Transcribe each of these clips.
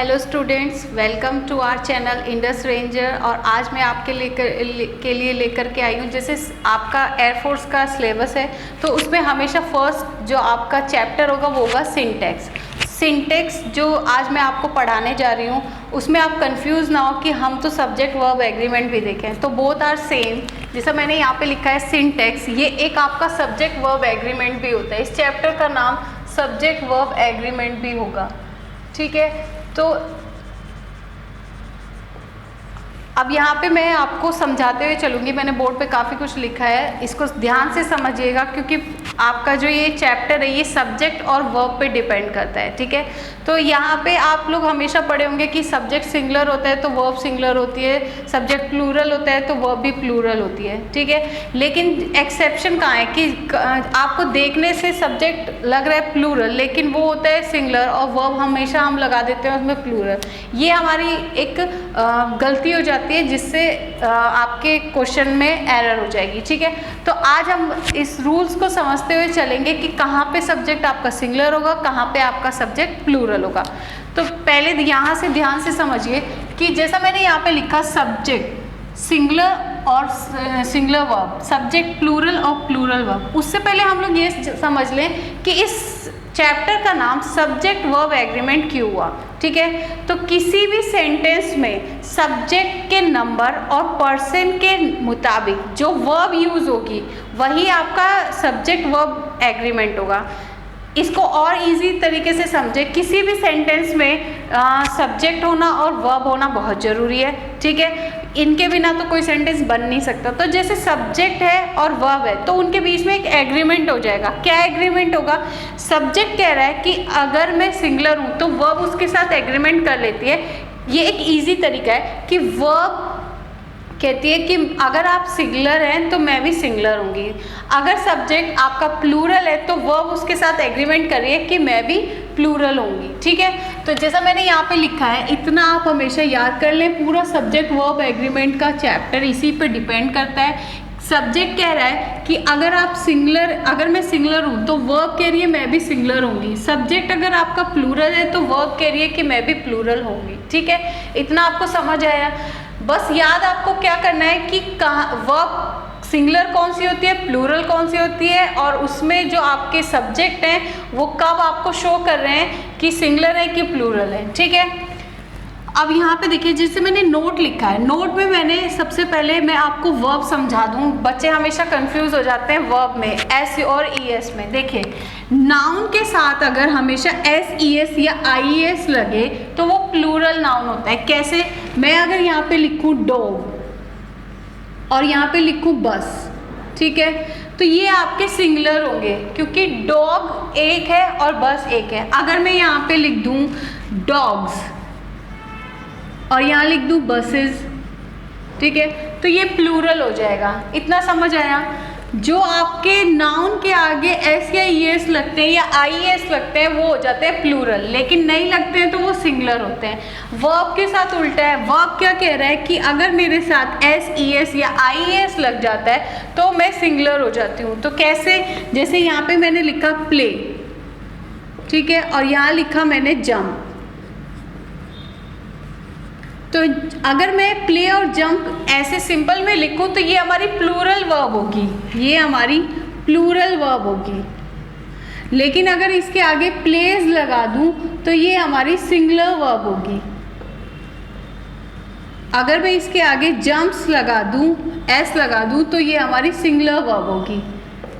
Hello students, welcome to our channel Indus ranger. और आज मैं आपके लिए लेकर के आई हूँ, जैसे आपका एयरफोर्स का सिलेबस है तो उसमें हमेशा फर्स्ट जो आपका चैप्टर होगा वो होगा सिंटेक्स जो आज मैं आपको पढ़ाने जा रही हूँ उसमें आप कंफ्यूज ना हो कि हम तो सब्जेक्ट वर्ब एग्रीमेंट भी देखें, तो बोथ आर सेम। जैसा मैंने यहाँ पे लिखा है सिंटेक्स, ये एक आपका सब्जेक्ट वर्ब एग्रीमेंट भी होता है। इस चैप्टर का नाम सब्जेक्ट वर्ब एग्रीमेंट भी होगा, ठीक है। तो अब यहाँ पे मैं आपको समझाते हुए चलूँगी। मैंने बोर्ड पे काफ़ी कुछ लिखा है, इसको ध्यान से समझिएगा क्योंकि आपका जो ये चैप्टर है ये सब्जेक्ट और वर्ब पे डिपेंड करता है, ठीक है। तो यहाँ पे आप लोग हमेशा पढ़े होंगे कि सब्जेक्ट सिंगुलर होता है तो वर्ब सिंगुलर होती है, सब्जेक्ट प्लूरल होता है तो वर्ब भी प्लूरल होती है, ठीक है। लेकिन एक्सेप्शन कहाँ है कि आपको देखने से सब्जेक्ट लग रहा है प्लूरल लेकिन वो होता है सिंगुलर, और वर्ब हमेशा हम लगा देते हैं उसमें प्लूरल। ये हमारी एक गलती हो जाती है जिससे आपके क्वेश्चन में एरर हो जाएगी, ठीक है। तो आज हम इस रूल्स को समझते हुए चलेंगे कि कहाँ पे सब्जेक्ट आपका सिंगुलर होगा, कहाँ पे आपका सब्जेक्ट प्लूरल होगा। तो पहले यहाँ से ध्यान से समझिए कि जैसा मैंने यहाँ पे लिखा सब्जेक्ट सिंगुलर और सिंगुलर वर्ब, सब्जेक्ट प्लूरल और प्लूरल वर्ब। उससे पहले हम लोग ये समझ लें कि इस चैप्टर का नाम सब्जेक्ट वर्ब एग्रीमेंट क्यों हुआ, ठीक है। तो किसी भी सेंटेंस में सब्जेक्ट के नंबर और पर्सन के मुताबिक जो वर्ब यूज होगी वही आपका सब्जेक्ट वर्ब एग्रीमेंट होगा। इसको और इजी तरीके से समझे, किसी भी सेंटेंस में सब्जेक्ट होना और वर्ब होना बहुत ज़रूरी है, ठीक है। इनके बिना तो कोई सेंटेंस बन नहीं सकता। तो जैसे सब्जेक्ट है और वर्ब है तो उनके बीच में एक एग्रीमेंट हो जाएगा। क्या एग्रीमेंट होगा? सब्जेक्ट कह रहा है कि अगर मैं सिंगुलर हूँ तो वर्ब उसके साथ एग्रीमेंट कर लेती है। ये एक ईजी तरीका है कि वर्ब कहती है कि अगर आप सिंगुलर हैं तो मैं भी सिंगुलर होंगी। अगर सब्जेक्ट आपका प्लूरल है तो वर्ब उसके साथ एग्रीमेंट करिए कि मैं भी प्लूरल होंगी, ठीक है। तो जैसा मैंने यहाँ पे लिखा है इतना आप हमेशा याद कर लें। पूरा सब्जेक्ट वर्ब एग्रीमेंट का चैप्टर इसी पे डिपेंड करता है। सब्जेक्ट कह रहा है कि अगर मैं सिंगुलर हूँ तो वर्ब कह रही है मैं भी सिंगुलर होंगी। सब्जेक्ट अगर आपका प्लूरल है तो वर्ब कह रही है कि मैं भी प्लूरल होंगी, ठीक है। इतना आपको समझ आया? बस याद आपको क्या करना है कि वर्ब सिंगुलर कौन सी होती है, प्लूरल कौन सी होती है, और उसमें जो आपके सब्जेक्ट हैं वो कब आपको शो कर रहे हैं कि सिंगुलर है कि प्लूरल है, ठीक है। अब यहाँ पे देखिए जैसे मैंने नोट लिखा है, नोट में मैंने सबसे पहले मैं आपको वर्ब समझा दूँ। बच्चे हमेशा कंफ्यूज हो जाते हैं वर्ब में, एस और ई एस में। देखिए नाउन के साथ अगर हमेशा एस ई एस या आई एस लगे तो वो प्लूरल नाउन होता है। कैसे? मैं अगर यहाँ पे लिखूँ डॉग और यहाँ पे लिखूँ बस, ठीक है, तो ये आपके सिंगुलर होंगे क्योंकि डॉग एक है और बस एक है। अगर मैं यहाँ पे लिख दूँ डॉग्स और यहाँ लिख दूँ बसेस, ठीक है, तो ये प्लूरल हो जाएगा। इतना समझ आया? जो आपके नाउन के आगे एस या ई एस लगते हैं या आई एस लगते हैं वो हो जाते हैं प्लूरल, लेकिन नहीं लगते हैं तो वो सिंगुलर होते हैं। वर्ब के साथ उल्टा है। वर्ब क्या कह रहा है कि अगर मेरे साथ एस ई एस या आई एस लग जाता है तो मैं सिंगुलर हो जाती हूँ। तो कैसे? जैसे यहाँ पे मैंने लिखा प्ले, ठीक है, और यहाँ लिखा मैंने जंप। तो अगर मैं प्ले और जंप ऐसे सिंपल में लिखूं तो ये हमारी प्लूरल वर्ब होगी, ये हमारी प्लूरल वर्ब होगी। लेकिन अगर इसके आगे प्लेज लगा दूं तो ये हमारी सिंगुलर वर्ब होगी। अगर मैं इसके आगे जंप्स लगा दूं, एस लगा दूं, तो ये हमारी सिंगुलर वर्ब होगी।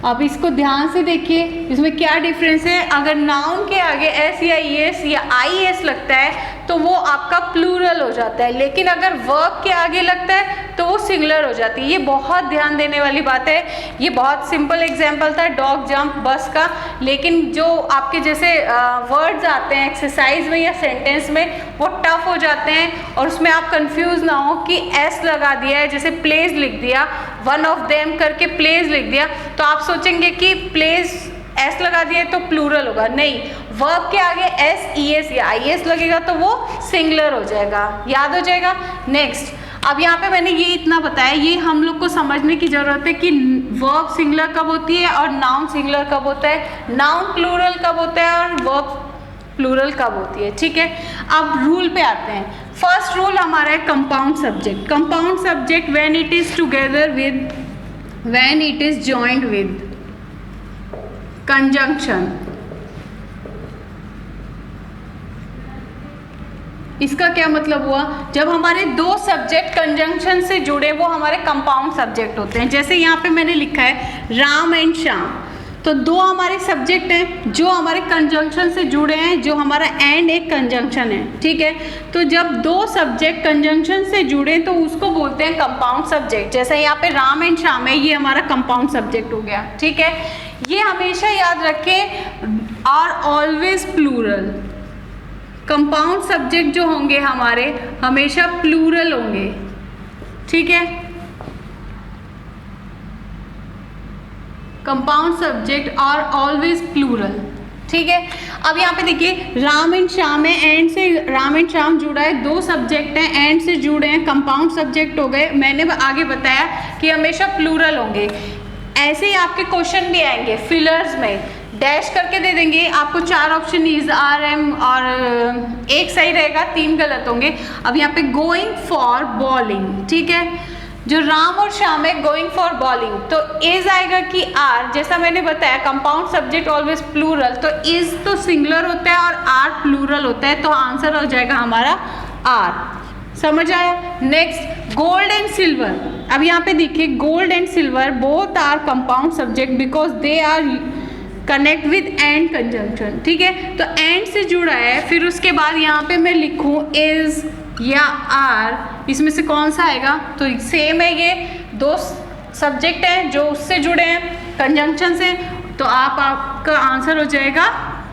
अब इसको ध्यान से देखिए इसमें क्या डिफरेंस है। अगर नाउन के आगे एस या ई एस या आई एस लगता है तो वो आपका प्लूरल हो जाता है, लेकिन अगर वर्ब के आगे लगता है तो वो सिंगुलर हो जाती है। ये बहुत ध्यान देने वाली बात है। ये बहुत सिंपल एग्जाम्पल था डॉग जंप बस का, लेकिन जो आपके जैसे वर्ड्स आते हैं एक्सरसाइज में या सेंटेंस में वो टफ हो जाते हैं और उसमें आप कंफ्यूज ना हो कि एस लगा दिया है, जैसे प्लेज लिख दिया, वन ऑफ देम करके प्लेज लिख दिया, तो आप सोचेंगे कि प्लेज एस लगा दिया तो प्लूरल होगा। नहीं, वर्ब के आगे एस ई एस या आई एस लगेगा तो वो सिंगुलर हो जाएगा। याद हो जाएगा? नेक्स्ट, अब यहाँ पे मैंने ये इतना बताया, ये हम लोग को समझने की जरूरत है कि वर्ब सिंगुलर कब होती है और नाउन सिंगुलर कब होता है, नाउन प्लूरल कब होता है और वर्ब प्लूरल कब होती है, ठीक है। अब रूल पे आते हैं। फर्स्ट रूल हमारा है compound subject. Compound subject when it is together with, when it is joint with conjunction. इसका क्या मतलब हुआ, जब हमारे दो सब्जेक्ट कंजंक्शन से जुड़े वो हमारे कंपाउंड सब्जेक्ट होते हैं। जैसे यहाँ पे मैंने लिखा है राम एंड श्याम, तो दो हमारे सब्जेक्ट हैं जो हमारे कंजंक्शन से जुड़े हैं, जो हमारा एंड एक कंजंक्शन है, ठीक है। तो जब दो सब्जेक्ट कंजंक्शन से जुड़े तो उसको बोलते हैं कंपाउंड सब्जेक्ट। जैसे यहाँ पे राम एंड श्याम है, ये हमारा कंपाउंड सब्जेक्ट हो गया, ठीक है। ये हमेशा याद रखें, are always plural. Compound subject जो होंगे हमारे हमेशा प्लूरल होंगे, ठीक है। Compound subject are always plural, ठीक है। अब यहाँ पे देखिए राम एंड श्याम है, एंड से राम एंड श्याम जुड़ा है, दो सब्जेक्ट हैं एंड से जुड़े हैं, कंपाउंड सब्जेक्ट हो गए। मैंने आगे बताया कि हमेशा प्लूरल होंगे। ऐसे ही आपके क्वेश्चन भी आएंगे फिलर्स में, डैश करके दे देंगे आपको, 4 ऑप्शन इज आर एम, और एक सही रहेगा, 3 गलत होंगे। अब यहाँ पे गोइंग फॉर बॉलिंग, ठीक है। जो राम और श्याम है गोइंग फॉर बॉलिंग, तो इज आएगा कि आर। जैसा मैंने बताया कंपाउंड सब्जेक्ट ऑलवेज प्लूरल, तो इज तो सिंगुलर होता है और आर प्लूरल होता है, तो आंसर हो जाएगा हमारा आर। समझ आया। Next gold and silver. अब यहाँ पे देखिए gold and silver both are compound subject because they are connect with and conjunction, ठीक है। तो एंड से जुड़ा है, फिर उसके बाद यहाँ पे मैं लिखूँ इज या आर, इसमें से कौन सा आएगा, तो सेम है, ये दो सब्जेक्ट हैं जो उससे जुड़े हैं कंजंक्शन से, तो आपका आंसर हो जाएगा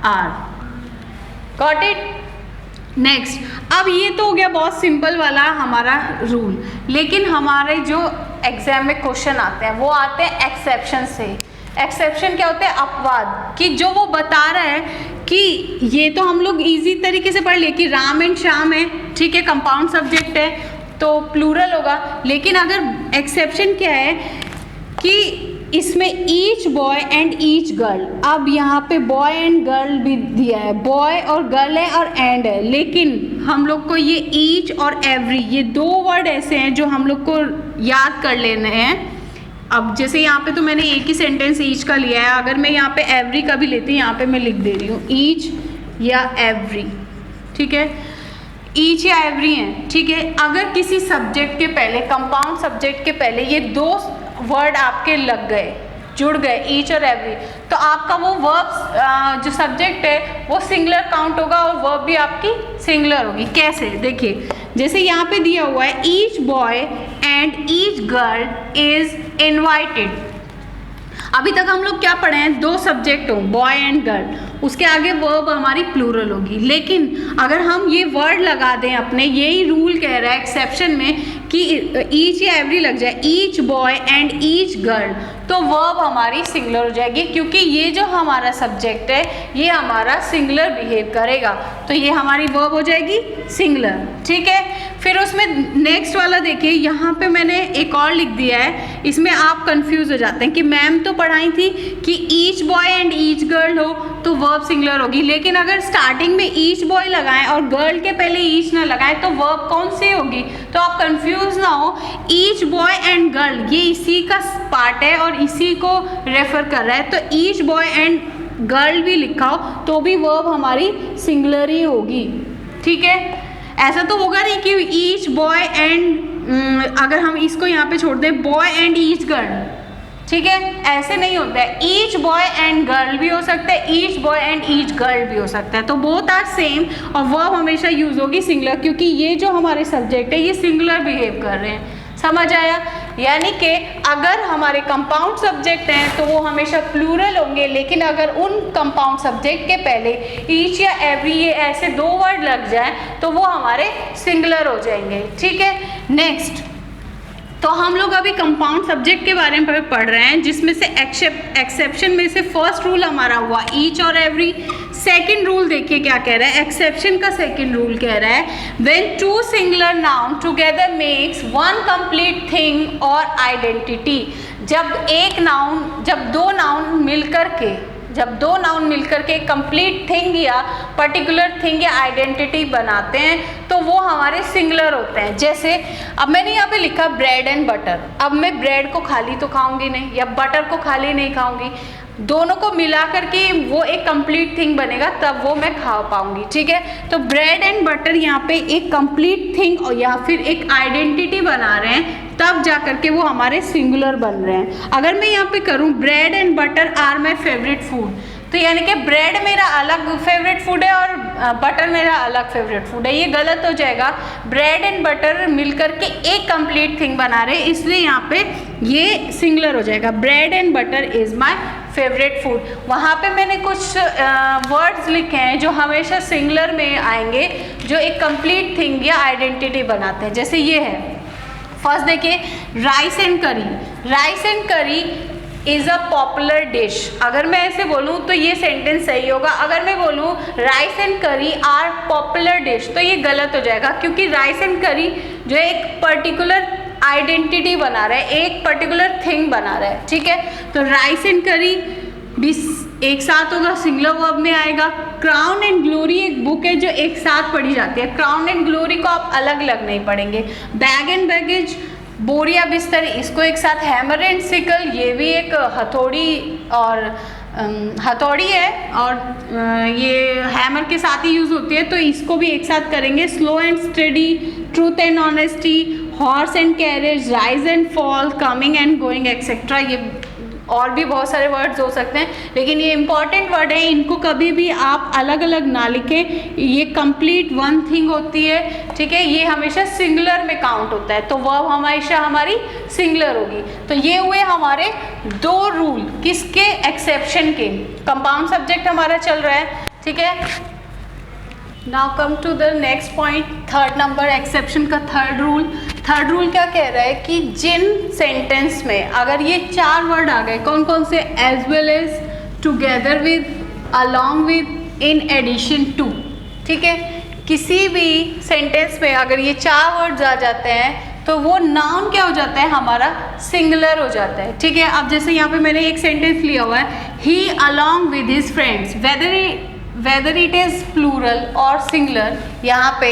आर। Got it. नेक्स्ट, अब ये तो हो गया बहुत सिंपल वाला हमारा रूल, लेकिन हमारे जो एग्जाम में क्वेश्चन आते हैं वो आते हैं एक्सेप्शन से। एक्सेप्शन क्या होता है, अपवाद, कि जो वो बता रहा है कि ये तो हम लोग इजी तरीके से पढ़ लिए कि राम एंड श्याम है, ठीक है, कंपाउंड सब्जेक्ट है तो प्लूरल होगा। लेकिन अगर एक्सेप्शन क्या है कि इसमें each boy and each girl, अब यहाँ पे बॉय एंड गर्ल भी दिया है, बॉय और गर्ल है और एंड है, लेकिन हम लोग को ये ईच और एवरी, ये दो वर्ड ऐसे हैं जो हम लोग को याद कर लेने हैं। अब जैसे यहाँ पे तो मैंने एक ही सेंटेंस ईच का लिया है, अगर मैं यहाँ पे एवरी का भी लेती हूँ, यहाँ पे मैं लिख दे रही हूँ ईच या एवरी, ठीक है, ईच या एवरी हैं, ठीक है। अगर किसी सब्जेक्ट के पहले, कंपाउंड सब्जेक्ट के पहले ये दो वर्ड आपके लग गए, जुड़ गए, ईच और एवरी, तो आपका वो वर्ब जो सब्जेक्ट है वो सिंगुलर काउंट होगा और वर्ब भी आपकी सिंगुलर होगी। कैसे, देखिए जैसे यहाँ पे दिया हुआ है each boy and each girl is invited. अभी तक हम लोग क्या पढ़े हैं, दो सब्जेक्ट हो बॉय एंड गर्ल, उसके आगे वर्ब हमारी प्लूरल होगी। लेकिन अगर हम ये वर्ड लगा दें अपने, यही रूल कह रहा है एक्सेप्शन में कि ईच या एवरी लग जाए, each boy and each girl, तो वर्ब हमारी सिंगुलर हो जाएगी, क्योंकि ये जो हमारा सब्जेक्ट है ये हमारा सिंगुलर बिहेव करेगा, तो ये हमारी वर्ब हो जाएगी सिंगुलर, ठीक है। फिर उसमें नेक्स्ट वाला देखिए, यहाँ पे मैंने एक और लिख दिया है, इसमें आप कंफ्यूज हो जाते हैं कि मैम तो पढ़ाई थी कि each boy and each girl हो तो वर्ब सिंगुलर होगी, लेकिन अगर स्टार्टिंग में ईच बॉय लगाएं और गर्ल के पहले ईच ना लगाएं तो वर्ब कौन सी होगी, तो आप कंफ्यूज ना हो। ईच बॉय एंड गर्ल ये इसी का पार्ट है और इसी को रेफर कर रहा है, तो ईच बॉय एंड गर्ल भी लिखा हो तो भी वर्ब हमारी सिंगुलर ही होगी, ठीक है। ऐसा तो होगा नहीं कि ईच बॉय एंड अगर हम इसको यहाँ पे छोड़ दें बॉय एंड ईच गर्ल, ठीक है, ऐसे नहीं होता है। ईच बॉय एंड गर्ल भी हो सकता है, each boy and each girl भी हो सकता है, तो बोथ आर सेम और वर्ब हमेशा यूज होगी सिंगुलर, क्योंकि ये जो हमारे सब्जेक्ट है ये सिंगुलर बिहेव कर रहे हैं। समझ आया। यानी कि अगर हमारे कंपाउंड सब्जेक्ट हैं तो वो हमेशा प्लूरल होंगे, लेकिन अगर उन कंपाउंड सब्जेक्ट के पहले ईच या एवरी ये ऐसे दो वर्ड लग जाए तो वो हमारे सिंगुलर हो जाएंगे, ठीक है। नेक्स्ट, तो हम लोग अभी कंपाउंड सब्जेक्ट के बारे में पढ़ रहे हैं, जिसमें से एक्सेप्शन में से फर्स्ट रूल हमारा हुआ ईच और एवरी। सेकंड रूल देखिए क्या कह रहा है, एक्सेप्शन का सेकंड रूल कह रहा है when two singular noun together makes one complete thing or identity. जब दो नाउन मिलकर के जब दो नाउन मिलकर के कंप्लीट थिंग या पर्टिकुलर थिंग या आइडेंटिटी बनाते हैं तो वो हमारे सिंगुलर होते हैं। जैसे अब मैंने यहाँ पे लिखा ब्रेड एंड बटर, अब मैं ब्रेड को खाली तो खाऊंगी नहीं या बटर को खाली नहीं खाऊंगी, दोनों को मिला करके वो एक कंप्लीट थिंग बनेगा, तब वो मैं खा पाऊंगी। ठीक है, तो ब्रेड एंड बटर यहाँ पे एक कंप्लीट थिंग और या फिर एक आइडेंटिटी बना रहे हैं, तब जा करके वो हमारे सिंगुलर बन रहे हैं। अगर मैं यहाँ पे करूँ bread and butter are my favourite food, तो यानी कि ब्रेड मेरा अलग फेवरेट फूड है और बटर मेरा अलग फेवरेट फूड है, ये गलत हो जाएगा। ब्रेड एंड बटर मिलकर के एक कंप्लीट थिंग बना रहे हैं, इसलिए यहाँ पे ये सिंगुलर हो जाएगा। Bread and butter is my favourite food. वहाँ पे मैंने कुछ वर्ड्स लिखे हैं जो हमेशा सिंगुलर में आएंगे, जो एक कंप्लीट थिंग या आइडेंटिटी बनाते हैं। जैसे ये है, फर्स्ट देखिए राइस एंड करी। राइस एंड करी इज़ अ पॉपुलर डिश। अगर मैं ऐसे बोलूँ तो ये सेंटेंस सही होगा। अगर मैं बोलूँ राइस एंड करी आर पॉपुलर डिश, तो ये गलत हो जाएगा, क्योंकि राइस एंड करी जो एक पर्टिकुलर आइडेंटिटी बना रहा है, एक पर्टिकुलर थिंग बना रहा है। ठीक है, तो राइस एंड करी भी एक साथ होगा, सिंगुलर वर्ब में आएगा। क्राउन एंड ग्लोरी एक बुक है जो एक साथ पढ़ी जाती है, क्राउन एंड ग्लोरी को आप अलग अलग नहीं पढ़ेंगे। बैग एंड बैगेज बोरिया बिस्तर, इसको एक साथ। हैमर एंड सिकल, ये भी एक हथौड़ी और हथौड़ी है और ये हैमर के साथ ही यूज़ होती है, तो इसको भी एक साथ करेंगे। Slow and study, truth and honesty, horse and carriage, rise and fall, coming and going etcetera. ये और भी बहुत सारे वर्ड्स हो सकते हैं, लेकिन ये इंपॉर्टेंट वर्ड है, इनको कभी भी आप अलग अलग ना लिखें। ये कंप्लीट वन थिंग होती है। ठीक है, ये हमेशा सिंगुलर में काउंट होता है, तो वर्ब हमेशा हमारी सिंगुलर होगी। तो ये हुए हमारे दो रूल, किसके? एक्सेप्शन के। कंपाउंड सब्जेक्ट हमारा चल रहा है। ठीक है, now come to the next point, third number, exception का थर्ड रूल। थर्ड रूल क्या कह रहा है कि जिन सेंटेंस में अगर ये चार वर्ड आ गए, कौन कौन से? As well as, together with, along with, in addition to. ठीक है, किसी भी सेंटेंस में अगर ये चार वर्ड्स आ जाते हैं तो वो नाउन क्या हो जाता है? हमारा सिंगुलर हो जाता है। ठीक है, अब जैसे यहाँ पे मैंने एक सेंटेंस लिया हुआ है, he along with his friends, whether it is plural और सिंगुलर, यहाँ पे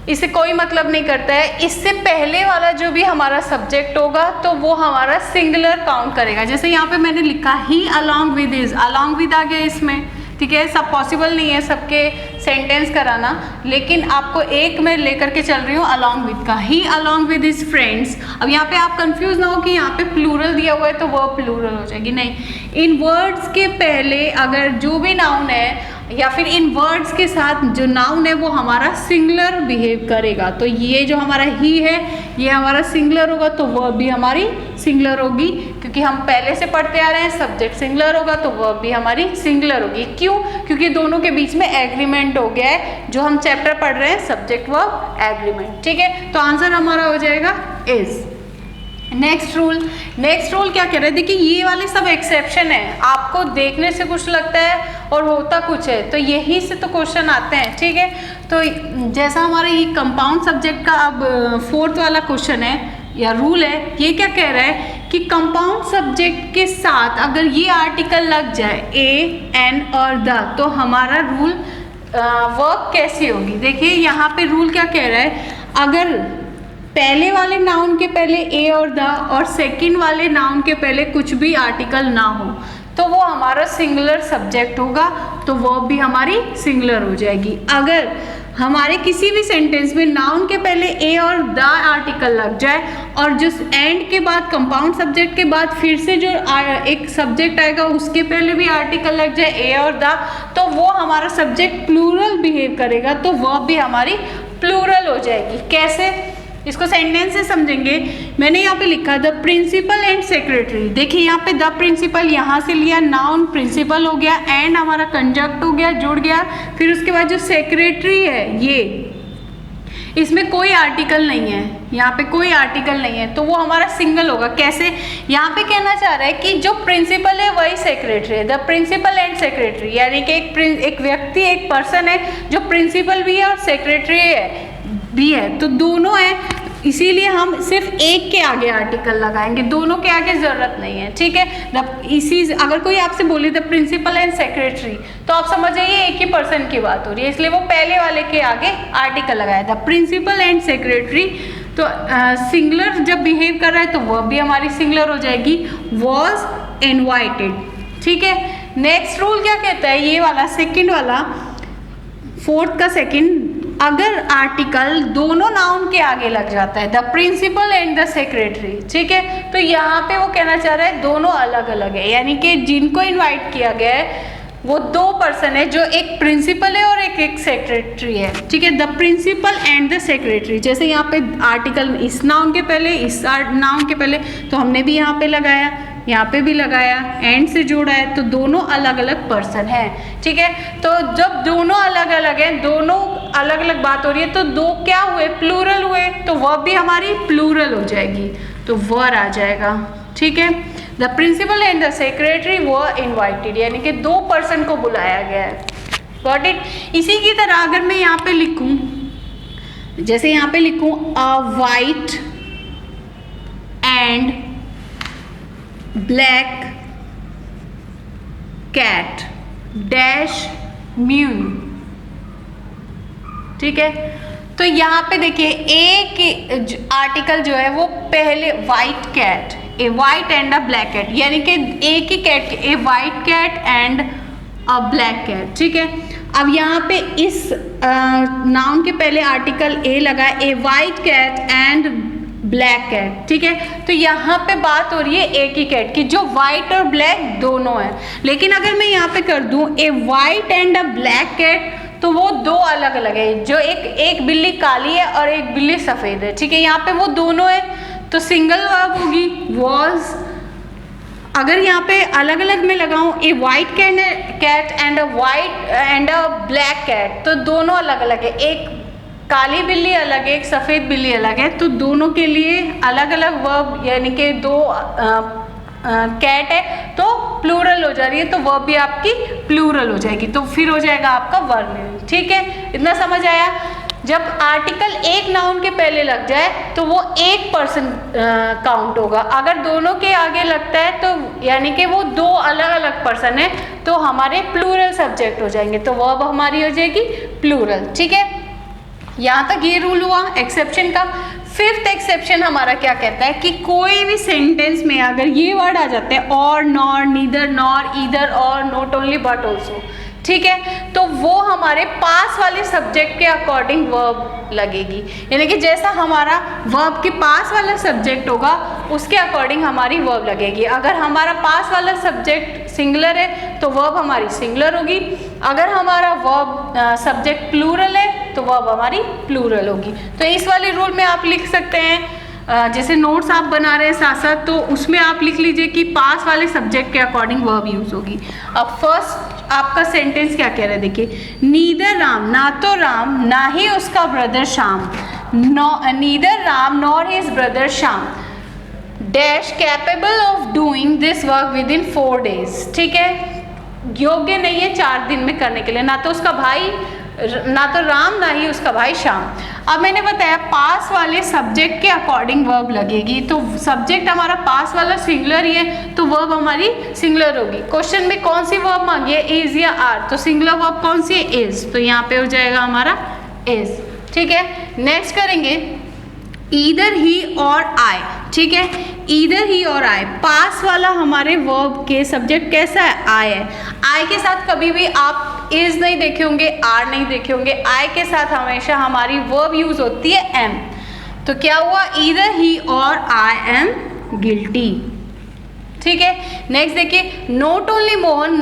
इससे कोई मतलब नहीं करता है। इससे पहले वाला जो भी हमारा सब्जेक्ट होगा तो वो हमारा सिंगुलर काउंट करेगा। जैसे यहाँ पे मैंने लिखा he along with his, along with आ गया इसमें। ठीक है, सब पॉसिबल नहीं है सबके सेंटेंस कराना, लेकिन आपको एक मैं लेकर के चल रही हूँ अलॉन्ग विद का। ही अलॉन्ग विद हिज फ्रेंड्स। अब यहाँ पे आप कंफ्यूज ना हो कि यहाँ पे प्लूरल दिया हुआ है तो वो प्लूरल हो जाएगी, नहीं। इन वर्ड्स के पहले अगर जो भी नाउन है या फिर इन वर्ड्स के साथ जो नाउन है वो हमारा सिंगुलर बिहेव करेगा। तो ये जो हमारा ही है ये हमारा सिंगुलर होगा, तो वर्ब भी हमारी सिंगुलर होगी, क्योंकि हम पहले से पढ़ते आ रहे हैं सब्जेक्ट सिंगुलर होगा तो वर्ब भी हमारी सिंगुलर होगी। क्यों? क्योंकि दोनों के बीच में एग्रीमेंट हो गया है, जो हम चैप्टर पढ़ रहे हैं सब्जेक्ट वर्ब एग्रीमेंट। ठीक है, तो आंसर हमारा हो जाएगा इज। नेक्स्ट रूल क्या कह रहे हैं? देखिए ये वाले सब एक्सेप्शन है, आपको देखने से कुछ लगता है और होता कुछ है, तो यही से तो क्वेश्चन आते हैं। ठीक है, तो जैसा हमारा ये कंपाउंड सब्जेक्ट का अब फोर्थ वाला क्वेश्चन है या रूल है, ये क्या कह रहा है कि कंपाउंड सब्जेक्ट के साथ अगर ये आर्टिकल लग जाए ए, एन और द, तो हमारा रूल वर्क कैसी होगी? देखिए यहाँ पे रूल क्या कह रहा है, अगर पहले वाले नाउन के पहले ए और द और सेकंड वाले नाउन के पहले कुछ भी आर्टिकल ना हो तो वो हमारा सिंगुलर सब्जेक्ट होगा, तो वर्ब भी हमारी सिंगुलर हो जाएगी। अगर हमारे किसी भी सेंटेंस में नाउन के पहले ए और द आर्टिकल लग जाए और जो एंड के बाद कंपाउंड सब्जेक्ट के बाद फिर से जो एक सब्जेक्ट आएगा उसके पहले भी आर्टिकल लग जाए ए और द, तो वो हमारा सब्जेक्ट प्लूरल बिहेव करेगा, तो वर्ब भी हमारी प्लूरल हो जाएगी। कैसे? इसको सेंटेंस से समझेंगे। मैंने यहाँ पे लिखा द प्रिंसिपल एंड सेक्रेटरी। देखिए यहाँ पे द प्रिंसिपल यहाँ से लिया, नाउन प्रिंसिपल हो गया, एंड हमारा कंजक्ट हो गया, जुड़ गया। फिर उसके बाद जो सेक्रेटरी है ये, इसमें कोई आर्टिकल नहीं है, यहाँ पे कोई आर्टिकल नहीं है, तो वो हमारा सिंगल होगा। कैसे? यहाँ पे कहना चाह रहा है कि जो प्रिंसिपल है वही सेक्रेटरी है, द प्रिंसिपल एंड सेक्रेटरी, यानी कि एक व्यक्ति, एक पर्सन है जो प्रिंसिपल भी है और सेक्रेटरी भी है, तो दोनों है। इसीलिए हम सिर्फ एक के आगे आर्टिकल लगाएंगे, दोनों के आगे जरूरत नहीं है, ठीक है। इसी अगर कोई आपसे बोले द प्रिंसिपल एंड सेक्रेटरी, तो आप समझ जाइए एक ही पर्सन की बात हो रही है, इसलिए वो पहले वाले के आगे आर्टिकल लगाया था, प्रिंसिपल एंड सेक्रेटरी। तो सिंगुलर जब बिहेव कर रहा है तो वह भी हमारी सिंगुलर हो जाएगी, वॉज इनवाइटेड, ठीक है। नेक्स्ट रूल क्या कहता है, ये वाला सेकंड वाला, फोर्थ का सेकंड, अगर आर्टिकल दोनों नाउन के आगे लग जाता है, the principal and the secretary, ठीक है, तो यहाँ पे वो कहना चाह रहा है दोनों अलग अलग है, यानी कि जिनको इनवाइट किया गया है वो दो पर्सन है, जो एक प्रिंसिपल है और एक सेक्रेटरी है, ठीक है। The principal and the secretary, जैसे यहाँ पे आर्टिकल इस नाउन के पहले, इस नाउन के पहले, तो हमने भी यहाँ पे लगाया, यहाँ पे भी लगाया, एंड से जोड़ा है, तो दोनों अलग अलग पर्सन हैं, ठीक है। तो जब दोनों अलग अलग हैं, दोनों अलग अलग बात हो रही है, तो दो क्या हुए, प्लूरल हुए, तो वह भी हमारी प्लूरल हो जाएगी, तो वर आ जाएगा, ठीक है। The principal and the secretary were invited, यानी कि दो पर्सन को बुलाया गया है, गॉट इट। इसी की तरह अगर मैं यहाँ पे लिखूं, जैसे यहाँ पे लिखूं a white and black cat dash mu, ठीक है। तो यहाँ पे देखिए एक आर्टिकल जो है वो पहले white cat, a white and a black cat, यानी कि एक ही cat, a white cat and a black cat, ठीक है। अब यहाँ पे इस नाउन के पहले आर्टिकल ए लगा, a white cat and black cat, ठीक है। तो यहाँ पे बात हो रही है एक ही कैट की, जो वाइट और ब्लैक दोनों है। लेकिन अगर मैं यहाँ पे कर दूं a white and a black cat, तो वो दो अलग अलग है, जो एक बिल्ली काली है और एक बिल्ली सफेद है, ठीक है। यहाँ पे वो दोनों है, तो सिंगल वर्ब होगी वॉज। अगर यहाँ पे अलग अलग में लगाऊं a white cat and a black cat, तो दोनों अलग अलग है, एक काली बिल्ली अलग है, एक सफ़ेद बिल्ली अलग है, तो दोनों के लिए अलग अलग वर्ब, यानी कि दो कैट है तो प्लूरल हो जा रही है, तो वर्ब भी आपकी प्लूरल हो जाएगी, तो फिर हो जाएगा आपका वर्ब, ठीक है। इतना समझ आया। जब आर्टिकल एक नाउन के पहले लग जाए तो वो एक पर्सन काउंट होगा, अगर दोनों के आगे लगता है तो यानी कि वो दो अलग अलग पर्सन है, तो हमारे प्लूरल सब्जेक्ट हो जाएंगे, तो वर्ब हमारी हो जाएगी प्लूरल, ठीक है। यहाँ तक ये रूल हुआ एक्सेप्शन का। फिफ्थ एक्सेप्शन हमारा क्या कहता है कि कोई भी सेंटेंस में अगर ये वर्ड आ जाते हैं और, नॉर, नीदर, नॉर, ईदर और, नॉट ओनली बट ऑल्सो, ठीक है, तो वो हमारे पास वाले सब्जेक्ट के अकॉर्डिंग वर्ब लगेगी, यानी कि जैसा हमारा वर्ब के पास वाला सब्जेक्ट होगा उसके अकॉर्डिंग हमारी वर्ब लगेगी। अगर हमारा पास वाला सब्जेक्ट सिंगुलर है तो वर्ब हमारी सिंगुलर होगी, अगर हमारा वर्ब सब्जेक्ट प्लूरल है तो वर्ब हमारी प्लूरल होगी। तो इस वाले रूल में आप लिख सकते हैं, जैसे नोट्स आप बना रहे हैं साथ साथ, तो उसमें आप लिख लीजिए कि पास वाले सब्जेक्ट के अकॉर्डिंग वर्ब यूज होगी। अब फर्स्ट आपका सेंटेंस क्या कह रहा है, देखिए, नीदर राम, ना तो राम ना ही उसका brother Shyam, neither Ram nor his brother Shyam dash capable of doing this work with in 4 days, ठीक है, योग्य नहीं है 4 दिन में करने के लिए, ना तो उसका भाई, ना तो राम ना ही उसका भाई श्याम। अब मैंने बताया पास वाले सब्जेक्ट के अकॉर्डिंग वर्ब लगेगी, तो सब्जेक्ट हमारा पास वाला सिंगुलर ही है तो वर्ब हमारी सिंगुलर होगी। क्वेश्चन में कौन सी वर्ब मांगी है, इज या आर, तो सिंगुलर वर्ब कौन सी है, इज, तो यहाँ पे हो जाएगा हमारा इज, ठीक है। नेक्स्ट करेंगे ईदर ही और आई, ठीक है, ईदर ही और आई, पास वाला हमारे वर्ब के सब्जेक्ट कैसा है, आई है। आई के साथ कभी भी आप इज नहीं देखे होंगे, आर नहीं देखे होंगे, आई के साथ हमेशा हमारी वर्ब यूज होती है एम, तो क्या हुआ, ईदर ही और आई एम गिल्टी, ठीक है। नेक्स्ट देखिए, नॉट ओनली मोहन,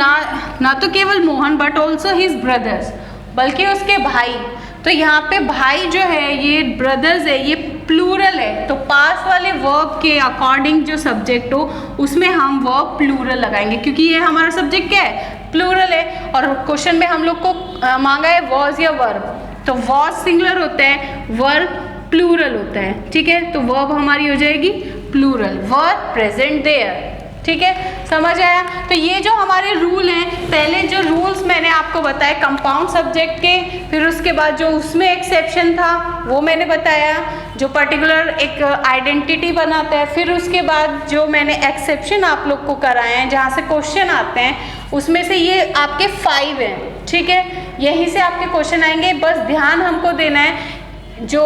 ना तो केवल Mohan but also his brothers, बल्कि उसके भाई, तो यहाँ पे भाई जो है ये ब्रदर्स है, ये प्लूरल है, तो पास वाले वर्ब के अकॉर्डिंग जो सब्जेक्ट हो उसमें हम वर्ब प्लूरल लगाएंगे, क्योंकि ये हमारा सब्जेक्ट क्या है, प्लूरल है। और क्वेश्चन में हम लोग को मांगा है वॉज या वर्ब, तो वॉज सिंगुलर होता है, वर्ब प्लूरल होता है, ठीक है, तो वर्ब हमारी हो जाएगी प्लूरल, वर प्रेजेंट देयर, ठीक है, समझ आया। तो ये जो हमारे रूल हैं, पहले जो रूल्स मैंने आपको बताए कंपाउंड सब्जेक्ट के, फिर उसके बाद जो उसमें एक्सेप्शन था वो मैंने बताया, जो पर्टिकुलर एक आइडेंटिटी बनाता है, फिर उसके बाद जो मैंने एक्सेप्शन आप लोग को कराए हैं जहाँ से क्वेश्चन आते हैं, उसमें से ये आपके 5 हैं, ठीक है, यहीं से आपके क्वेश्चन आएंगे। बस ध्यान हमको देना है, जो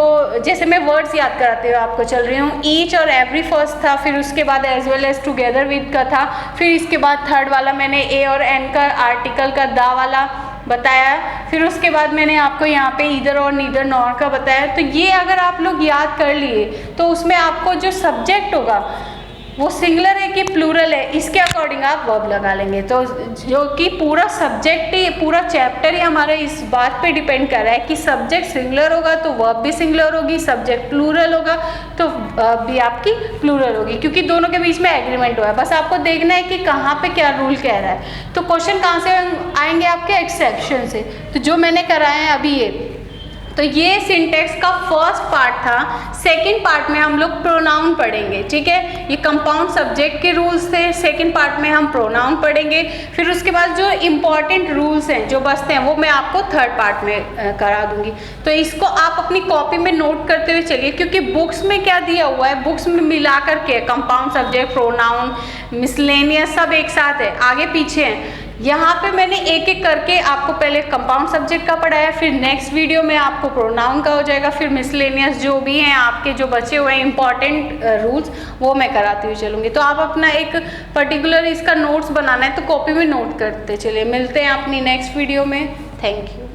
जैसे मैं वर्ड्स याद कराते हुए आपको चल रही हूँ, ईच और एवरी फर्स्ट था, फिर उसके बाद as well as together with का था, फिर इसके बाद थर्ड वाला मैंने ए और एन का आर्टिकल का दा वाला बताया, फिर उसके बाद मैंने आपको यहाँ पे ईदर और नीदर नॉर का बताया। तो ये अगर आप लोग याद कर लिए तो उसमें आपको जो सब्जेक्ट होगा वो सिंगुलर है कि प्लूरल है, इसके अकॉर्डिंग आप वर्ब लगा लेंगे। तो जो कि पूरा सब्जेक्ट ही, पूरा चैप्टर ही हमारा इस बात पे डिपेंड कर रहा है कि सब्जेक्ट सिंगुलर होगा तो वर्ब भी सिंगुलर होगी, सब्जेक्ट प्लूरल होगा तो वर्ब भी आपकी प्लूरल होगी, क्योंकि दोनों के बीच में एग्रीमेंट हुआ है। बस आपको देखना है कि कहाँ पे क्या रूल कह रहा है। तो क्वेश्चन कहाँ से आएंगे आपके एक्सेप्शन से। तो जो मैंने कराया है अभी ये, तो ये सिंटेक्स का फर्स्ट पार्ट था। सेकंड पार्ट में हम लोग प्रोनाउन पढ़ेंगे, ठीक है, ये कंपाउंड सब्जेक्ट के रूल्स थे। सेकंड पार्ट में हम प्रोनाउन पढ़ेंगे, फिर उसके बाद जो इम्पॉर्टेंट रूल्स हैं जो बचते हैं वो मैं आपको थर्ड पार्ट में करा दूंगी। तो इसको आप अपनी कॉपी में नोट करते हुए चलिए, क्योंकि बुक्स में क्या दिया हुआ है, बुक्स में मिला करके कंपाउंड सब्जेक्ट, प्रोनाउन, मिसलेनियस सब एक साथ है, आगे पीछे हैं। यहाँ पे मैंने एक एक करके आपको पहले कंपाउंड सब्जेक्ट का पढ़ाया, फिर नेक्स्ट वीडियो में आपको प्रोनाउन का हो जाएगा, फिर मिसलेनियस जो भी हैं आपके जो बचे हुए हैं इंपॉर्टेंट रूल्स वो मैं कराती हुई चलूँगी। तो आप अपना एक पर्टिकुलर इसका नोट्स बनाना है तो कॉपी में नोट करते चलिए। मिलते हैं अपनी नेक्स्ट वीडियो में। Thank you.